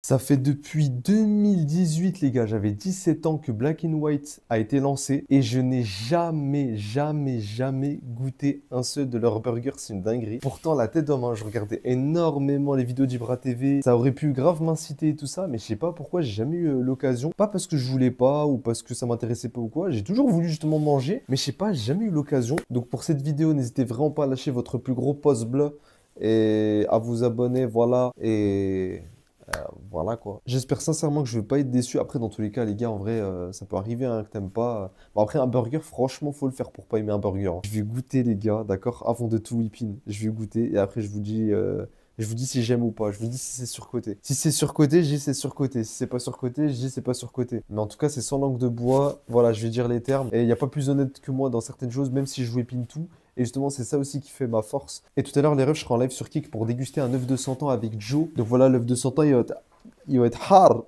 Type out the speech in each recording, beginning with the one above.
Ça fait depuis 2018, les gars, j'avais 17 ans que Black and White a été lancé et je n'ai jamais goûté un seul de leurs burgers, c'est une dinguerie. Pourtant, la tête d'homme, hein, je regardais énormément les vidéos d'Ibra TV, ça aurait pu grave m'inciter et tout ça, mais je sais pas pourquoi j'ai jamais eu l'occasion. Pas parce que je voulais pas ou parce que ça m'intéressait pas ou quoi, j'ai toujours voulu justement manger, mais je sais pas, j'ai jamais eu l'occasion. Donc pour cette vidéo, n'hésitez vraiment pas à lâcher votre plus gros pouce bleu et à vous abonner, voilà, et... voilà quoi. J'espère sincèrement que je vais pas être déçu. Après, dans tous les cas, les gars, en vrai, ça peut arriver hein, que t'aimes pas. Bon, après, un burger, franchement, faut le faire pour pas aimer un burger, hein. Je vais goûter, les gars, d'accord? Avant de tout whipping, je vais goûter et après, je vous dis si j'aime ou pas. Je vous dis si c'est surcoté. Si c'est surcoté, je dis c'est surcoté. Si c'est pas surcoté, je dis c'est pas surcoté. Mais en tout cas, c'est sans langue de bois. Voilà, je vais dire les termes. Et il n'y a pas plus honnête que moi dans certaines choses, même si je whipping tout. Et justement, c'est ça aussi qui fait ma force. Et tout à l'heure, les refs, je serai en live sur Kik pour déguster un œuf de 100 ans avec Joe. Donc voilà, l'œuf de 100 ans, il va être hard.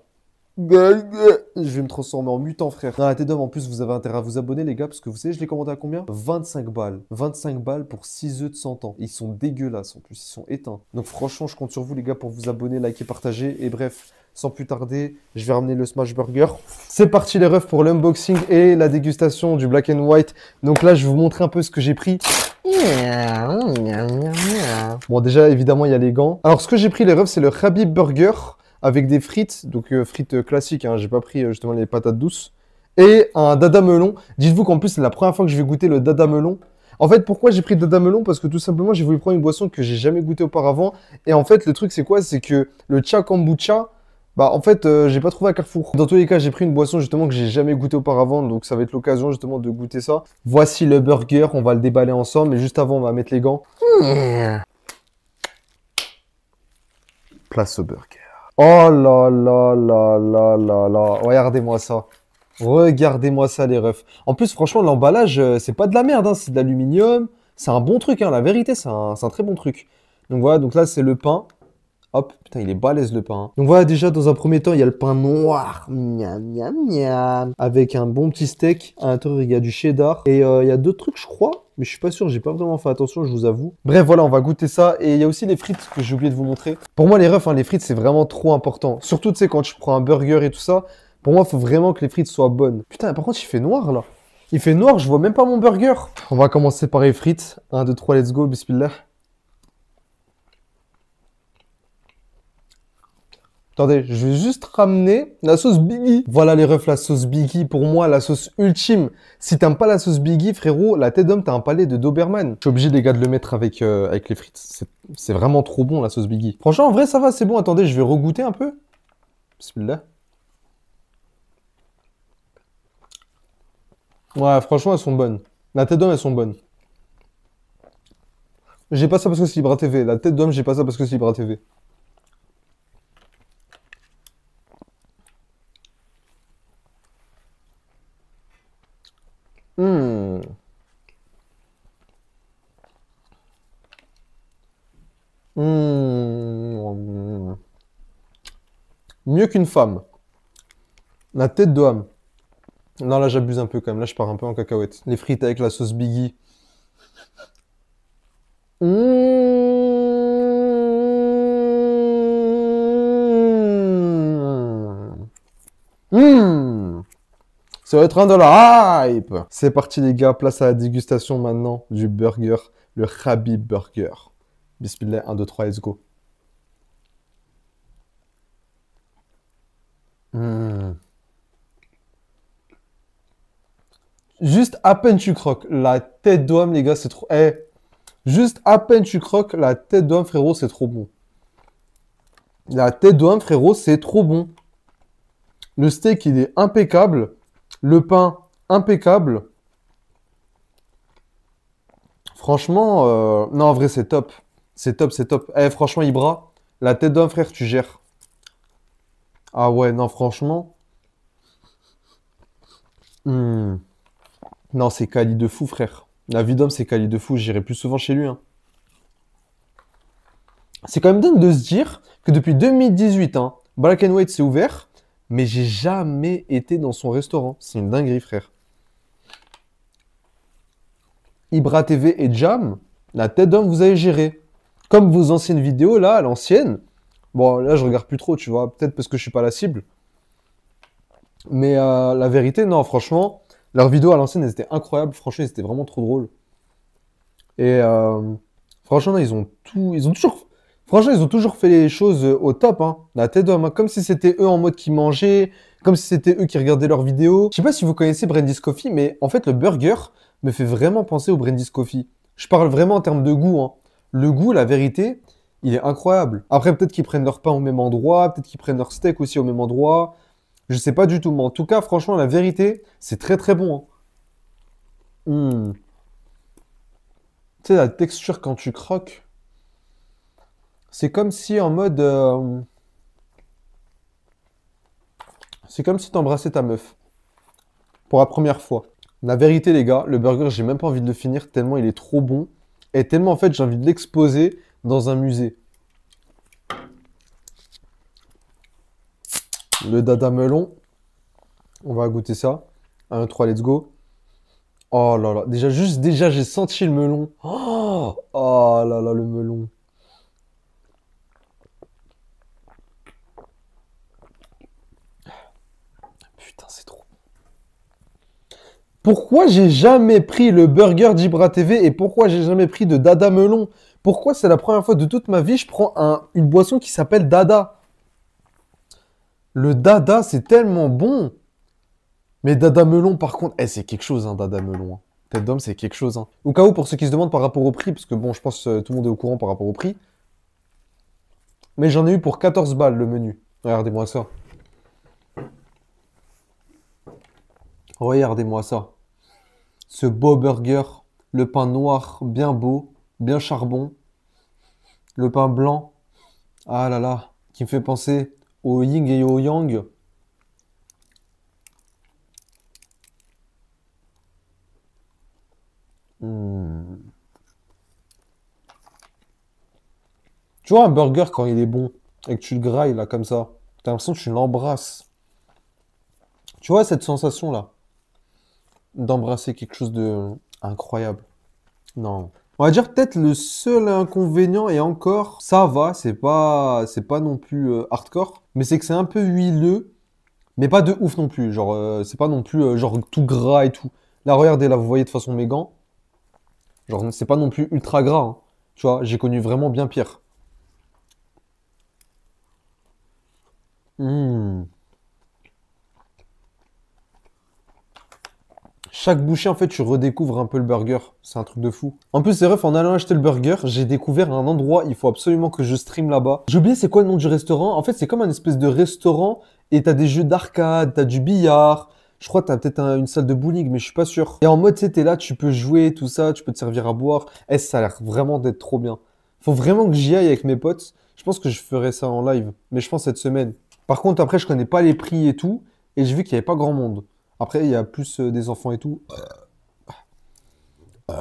Je vais me transformer en mutant, frère. Non, la tête d'homme, en plus, vous avez intérêt à vous abonner, les gars, parce que vous savez, je l'ai commandé à combien? 25 balles. 25 balles pour 6 œufs de 100 ans. Ils sont dégueulasses, en plus, ils sont éteints. Donc franchement, je compte sur vous, les gars, pour vous abonner, liker, partager. Et bref, sans plus tarder, je vais ramener le Smash Burger. C'est parti, les refs, pour l'unboxing et la dégustation du Black and White. Donc là, je vais vous montrer un peu ce que j'ai pris. Bon, déjà, évidemment, il y a les gants. Alors, ce que j'ai pris, les refs, c'est le Habib Burger avec des frites, donc frites classiques, hein, j'ai pas pris justement les patates douces, et un dada melon. Dites-vous qu'en plus, c'est la première fois que je vais goûter le dada melon. En fait, pourquoi j'ai pris le dada melon? Parce que tout simplement, j'ai voulu prendre une boisson que j'ai jamais goûtée auparavant. Et en fait, le truc, c'est quoi? C'est que le cha kombucha, bah en fait, j'ai pas trouvé à Carrefour. Dans tous les cas, j'ai pris une boisson justement que j'ai jamais goûté auparavant, donc ça va être l'occasion justement de goûter ça. Voici le burger, on va le déballer ensemble, mais juste avant, on va mettre les gants. Place au burger. Oh là là là là là là. Regardez-moi ça. Regardez-moi ça, les refs. En plus, franchement, l'emballage, c'est pas de la merde, hein, c'est de l'aluminium. C'est un bon truc, hein, la vérité, c'est un très bon truc. Donc voilà, donc là, c'est le pain. Hop, putain, il est balèze le pain, hein. Donc voilà, déjà, dans un premier temps, il y a le pain noir. Miam, miam, miam. Avec un bon petit steak. À l'intérieur, il y a du cheddar. Et il y a d'autres trucs, je crois. Mais je suis pas sûr, j'ai pas vraiment fait attention, je vous avoue. Bref, voilà, on va goûter ça. Et il y a aussi les frites que j'ai oublié de vous montrer. Pour moi, les refs, hein, les frites, c'est vraiment trop important. Surtout, tu sais, quand je prends un burger et tout ça, pour moi, il faut vraiment que les frites soient bonnes. Putain, par contre, il fait noir, là. Il fait noir, je vois même pas mon burger. On va commencer par les frites. 1, 2, 3, let's go, bismillah. Attendez, je vais juste ramener la sauce Biggie. Voilà les refs, la sauce Biggie. Pour moi, la sauce ultime. Si t'aimes pas la sauce Biggie, frérot, la tête d'homme, t'as un palais de Doberman. Je suis obligé, les gars, de le mettre avec, avec les frites. C'est vraiment trop bon, la sauce Biggie. Franchement, en vrai, ça va, c'est bon. Attendez, je vais regoûter un peu. Bismillah. Ouais, franchement, elles sont bonnes. La tête d'homme, elles sont bonnes. J'ai pas ça parce que c'est Libra TV. La tête d'homme, j'ai pas ça parce que c'est Libra TV. Hmm. Hmm. Mieux qu'une femme. La tête d'homme. Non, là, j'abuse un peu quand même. Là, je pars un peu en cacahuète. Les frites avec la sauce Biggie. Mmh. Mmh. Ça va être un de la hype. C'est parti, les gars. Place à la dégustation maintenant du burger. Le Habib Burger. Bismillah, 1, 2, 3, let's go. Mmh. Juste à peine tu croques. La tête d'homme, les gars, c'est trop... Eh, juste à peine tu croques, la tête d'homme, frérot, c'est trop bon. La tête d'homme, frérot, c'est trop bon. Le steak, il est impeccable. Le pain, impeccable. Franchement, non, en vrai, c'est top. C'est top, c'est top. Eh, franchement, Ibra, la tête d'homme, frère, tu gères. Ah ouais, non, franchement. Hmm. Non, c'est quali de fou, frère. La vie d'homme, c'est quali de fou. J'irai plus souvent chez lui, hein. C'est quand même dingue de se dire que depuis 2018, hein, Black and White s'est ouvert, mais j'ai jamais été dans son restaurant. C'est une dinguerie, frère. Ibra TV et Jam, la tête d'homme, vous avez géré. Comme vos anciennes vidéos, là, à l'ancienne, Bon, là, je regarde plus trop, tu vois. Peut-être parce que je suis pas la cible. Mais la vérité, non, franchement, leurs vidéos à l'ancienne, elles étaient incroyables. Franchement, c'était vraiment trop drôle. Et franchement, ils ont toujours fait les choses au top, hein. La tête d'homme, hein. Comme si c'était eux en mode qui mangeaient, comme si c'était eux qui regardaient leurs vidéos. Je sais pas si vous connaissez Brandy's Coffee, mais en fait, le burger me fait vraiment penser au Brandy's Coffee. Je parle vraiment en termes de goût, hein. Le goût, la vérité, il est incroyable. Après, peut-être qu'ils prennent leur pain au même endroit, peut-être qu'ils prennent leur steak aussi au même endroit. Je sais pas du tout, mais en tout cas, franchement, la vérité, c'est très très bon, hein. Tu sais, la texture quand tu croques, c'est comme si en mode. C'est comme si t'embrassais ta meuf. Pour la première fois. La vérité, les gars, le burger, j'ai même pas envie de le finir tellement il est trop bon. Et tellement, en fait, j'ai envie de l'exposer dans un musée. Le dada melon. On va goûter ça. 1, 3, let's go. Oh là là. Déjà, j'ai senti le melon. Oh là là, le melon. Putain, c'est trop. Pourquoi j'ai jamais pris le burger d'Ibra TV et pourquoi j'ai jamais pris de Dada Melon? Pourquoi c'est la première fois de toute ma vie je prends une boisson qui s'appelle Dada? Le Dada, c'est tellement bon. Mais Dada Melon, par contre, c'est quelque chose, hein, Dada Melon, hein. Tête d'homme, c'est quelque chose, hein. Au cas où, pour ceux qui se demandent par rapport au prix, parce que bon, je pense que tout le monde est au courant par rapport au prix. Mais j'en ai eu pour 14 balles le menu. Regardez-moi ça. Regardez-moi ça. Ce beau burger, le pain noir bien beau, bien charbon, le pain blanc, ah là là, qui me fait penser au yin et au yang. Hmm. Tu vois un burger quand il est bon et que tu le grailles là comme ça, t'as l'impression que tu l'embrasses. Tu vois cette sensation là d'embrasser quelque chose de incroyable. Non. On va dire peut-être le seul inconvénient et encore ça va, c'est pas non plus hardcore, mais c'est que c'est un peu huileux. Mais pas de ouf non plus. Genre, c'est pas non plus genre tout gras et tout. Là, regardez, là, vous voyez de toute façon mes gants. Genre, c'est pas non plus ultra gras, hein. Tu vois, j'ai connu vraiment bien pire. Hmm. Chaque bouchée, en fait, tu redécouvres un peu le burger. C'est un truc de fou. En plus, c'est vrai, en allant acheter le burger, j'ai découvert un endroit. Il faut absolument que je stream là-bas. J'ai oublié c'est quoi le nom du restaurant. En fait, c'est comme un espèce de restaurant et t'as des jeux d'arcade, t'as du billard. Je crois que t'as peut-être une salle de bowling, mais je suis pas sûr. Et en mode, tu sais, t'es là, tu peux jouer, tout ça, tu peux te servir à boire. Ça a l'air vraiment d'être trop bien. Faut vraiment que j'y aille avec mes potes. Je pense que je ferai ça en live, mais je pense cette semaine. Par contre, après, je connais pas les prix et tout, et j'ai vu qu'il y avait pas grand monde. Après, il y a plus des enfants et tout. Tu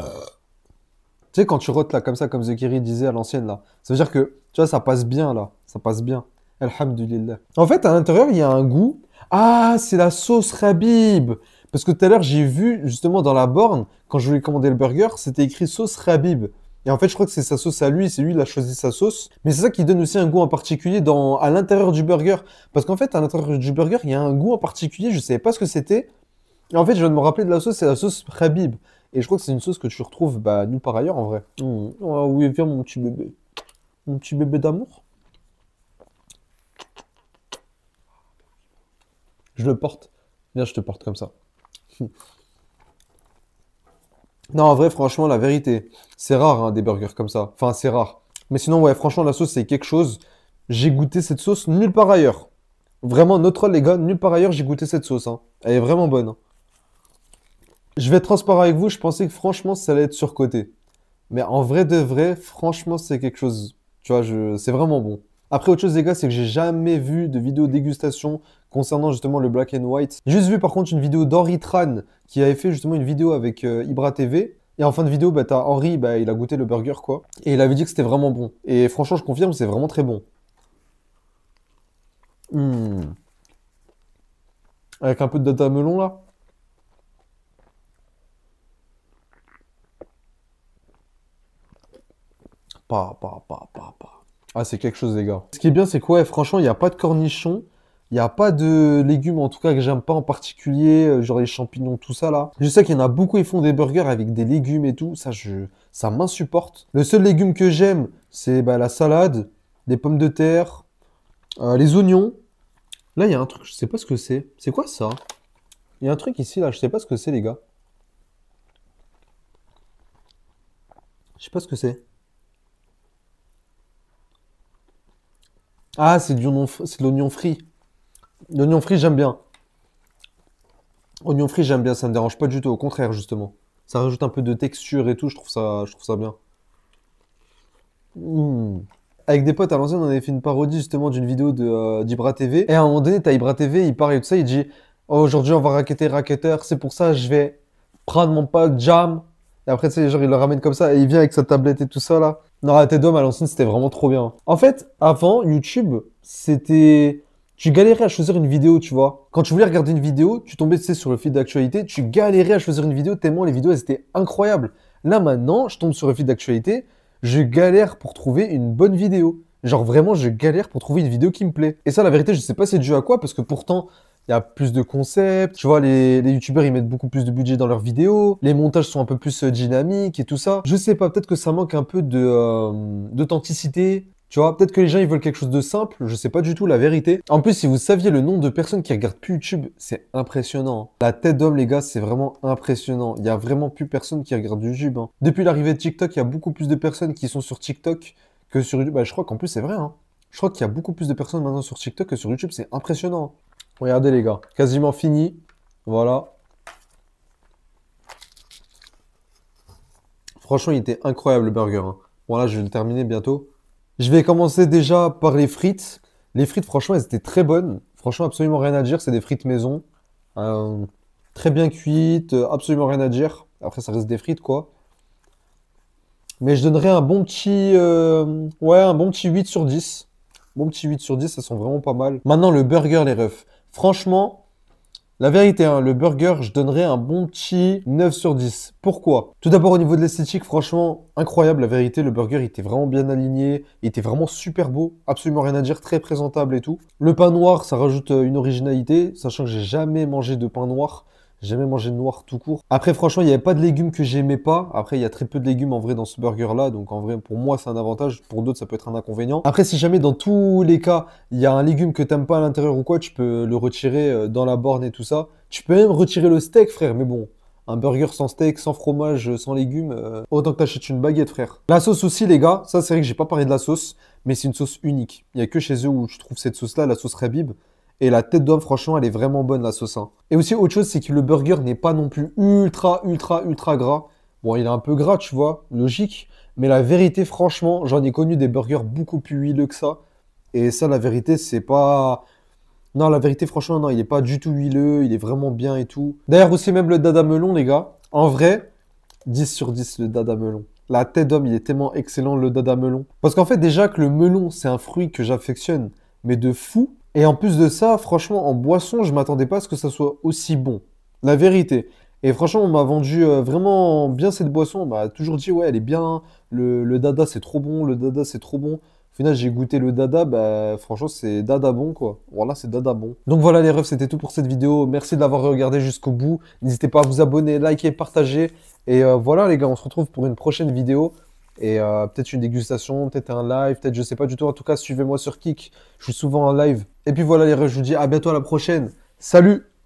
sais, quand tu rotes là, comme ça, comme Zekiri disait à l'ancienne là, ça veut dire que, tu vois, ça passe bien là. Ça passe bien. Alhamdulillah. En fait, à l'intérieur, il y a un goût. Ah, c'est la sauce Rabib. Parce que tout à l'heure, j'ai vu justement dans la borne, quand je voulais commander le burger, c'était écrit sauce Rabib. Et en fait, je crois que c'est sa sauce à lui, c'est lui, il a choisi sa sauce. Mais c'est ça qui donne aussi un goût en particulier à l'intérieur du burger. Parce qu'en fait, à l'intérieur du burger, il y a un goût en particulier, je savais pas ce que c'était. Et en fait, je viens de me rappeler de la sauce, c'est la sauce Habib. Et je crois que c'est une sauce que tu retrouves bah, nulle part ailleurs en vrai. Oh oui, viens mon petit bébé. Mon petit bébé d'amour. Je le porte. Viens, je te porte comme ça. Non, en vrai, franchement, la vérité, c'est rare hein, des burgers comme ça. Enfin, c'est rare. Mais sinon, ouais, franchement, la sauce, c'est quelque chose. J'ai goûté cette sauce nulle part ailleurs. Vraiment, notre les gars, nulle part ailleurs, j'ai goûté cette sauce, hein. Elle est vraiment bonne, hein. Je vais être transparent avec vous, je pensais que franchement, ça allait être surcoté. Mais en vrai de vrai, franchement, c'est quelque chose. Tu vois, c'est vraiment bon. Après, autre chose, les gars, c'est que j'ai jamais vu de vidéo dégustation concernant justement le Black and White. J'ai juste vu par contre une vidéo d'Henri Tran qui avait fait justement une vidéo avec Ibra TV. Et en fin de vidéo, bah, t'as Henri, bah, il a goûté le burger quoi. Et il avait dit que c'était vraiment bon. Et franchement, je confirme, c'est vraiment très bon. Hmm. Avec un peu de data melon là. Pas. Ah, c'est quelque chose, les gars. Ce qui est bien, c'est quoi? Franchement, il n'y a pas de cornichons. Il n'y a pas de légumes, en tout cas, que j'aime pas en particulier. Genre les champignons, tout ça, là. Je sais qu'il y en a beaucoup, ils font des burgers avec des légumes et tout. Ça m'insupporte. Le seul légume que j'aime, c'est bah, la salade, les pommes de terre, les oignons. Là, il y a un truc, je sais pas ce que c'est. C'est quoi ça? Il y a un truc ici, là, je sais pas ce que c'est, les gars. Je sais pas ce que c'est. Ah, c'est de l'oignon frit. L'oignon frit, j'aime bien. Oignon frit, j'aime bien, ça me dérange pas du tout, au contraire, justement. Ça rajoute un peu de texture et tout, je trouve ça bien. Hmm. Avec des potes à l'ancienne, on avait fait une parodie justement d'une vidéo d'Ibra TV. Et à un moment donné, t'as Ibra TV, il part et tout ça, il dit oh, aujourd'hui, on va racketter racketeur, c'est pour ça, je vais prendre mon pote Jam. Et après, tu sais, genre, il le ramène comme ça et il vient avec sa tablette et tout ça là. Non, la tête d'homme à l'ancienne, c'était vraiment trop bien. En fait, avant, YouTube, c'était. Tu galérais à choisir une vidéo, tu vois. Quand tu voulais regarder une vidéo, tu tombais, tu sais, sur le feed d'actualité, tu galérais à choisir une vidéo tellement les vidéos, elles étaient incroyables. Là, maintenant, je tombe sur le feed d'actualité, je galère pour trouver une bonne vidéo. Genre vraiment, je galère pour trouver une vidéo qui me plaît. Et ça, la vérité, je sais pas c'est dû à quoi, parce que pourtant, il y a plus de concepts. Tu vois, les youtubeurs, ils mettent beaucoup plus de budget dans leurs vidéos. Les montages sont un peu plus dynamiques et tout ça. Je sais pas, peut-être que ça manque un peu d'authenticité. Tu vois, peut-être que les gens, ils veulent quelque chose de simple. Je sais pas du tout la vérité. En plus, si vous saviez le nombre de personnes qui regardent plus YouTube, c'est impressionnant. La tête d'homme, les gars, c'est vraiment impressionnant. Il y a vraiment plus personne qui regarde YouTube, hein. Depuis l'arrivée de TikTok, il y a beaucoup plus de personnes qui sont sur TikTok que sur YouTube. Bah, je crois qu'en plus, c'est vrai, hein. Je crois qu'il y a beaucoup plus de personnes maintenant sur TikTok que sur YouTube. C'est impressionnant. Regardez, les gars. Quasiment fini. Voilà. Franchement, il était incroyable, le burger, hein. Voilà, je vais le terminer bientôt. Je vais commencer déjà par les frites. Les frites, franchement, elles étaient très bonnes. Franchement, absolument rien à dire. C'est des frites maison. Euh, Très bien cuites. Absolument rien à dire. Après, ça reste des frites, quoi. Mais je donnerais un bon petit, ouais, un bon petit 8 sur 10. Bon petit 8 sur 10, ça sent vraiment pas mal. Maintenant, le burger, les refs. Franchement, la vérité, hein, le burger, je donnerais un bon petit 9 sur 10. Pourquoi? Tout d'abord, au niveau de l'esthétique, franchement, incroyable. La vérité, le burger, il était vraiment bien aligné. Il était vraiment super beau. Absolument rien à dire. Très présentable et tout. Le pain noir, ça rajoute une originalité. Sachant que j'ai jamais mangé de pain noir. J'ai jamais mangé de noir tout court. Après, franchement, il n'y avait pas de légumes que j'aimais pas. Après, il y a très peu de légumes en vrai dans ce burger-là. Donc, en vrai, pour moi, c'est un avantage. Pour d'autres, ça peut être un inconvénient. Après, si jamais dans tous les cas, il y a un légume que t'aimes pas à l'intérieur ou quoi, tu peux le retirer dans la borne et tout ça. Tu peux même retirer le steak, frère. Mais bon, un burger sans steak, sans fromage, sans légumes, autant que t'achètes une baguette, frère. La sauce aussi, les gars. Ça, c'est vrai que j'ai pas parlé de la sauce, mais c'est une sauce unique. Il y a que chez eux où tu trouves cette sauce-là, la sauce Habib. Et la tête d'homme, franchement, elle est vraiment bonne, la sauce, hein. Et aussi, autre chose, c'est que le burger n'est pas non plus ultra, ultra, ultra gras. Bon, il est un peu gras, tu vois, logique. Mais la vérité, franchement, j'en ai connu des burgers beaucoup plus huileux que ça. Et ça, la vérité, c'est pas. Non, la vérité, franchement, non, il est pas du tout huileux, il est vraiment bien et tout. D'ailleurs, aussi, même le dada melon, les gars. En vrai, 10 sur 10, le dada melon. La tête d'homme, il est tellement excellent, le dada melon. Parce qu'en fait, déjà que le melon, c'est un fruit que j'affectionne, mais de fou. Et en plus de ça, franchement, en boisson, je m'attendais pas à ce que ça soit aussi bon. La vérité. Et franchement, on m'a vendu vraiment bien cette boisson. On m'a toujours dit, ouais, elle est bien. Le dada, c'est trop bon. Le dada, c'est trop bon. Au final, j'ai goûté le dada. Bah, franchement, c'est dada bon, quoi. Voilà, c'est dada bon. Donc voilà, les refs, c'était tout pour cette vidéo. Merci de l'avoir regardé jusqu'au bout. N'hésitez pas à vous abonner, liker, partager. Et voilà, les gars, on se retrouve pour une prochaine vidéo. Et peut-être une dégustation, peut-être un live, peut-être je sais pas du tout. En tout cas, suivez-moi sur Kik. Je suis souvent en live. Et puis voilà les refs, je vous dis à bientôt à la prochaine. Salut!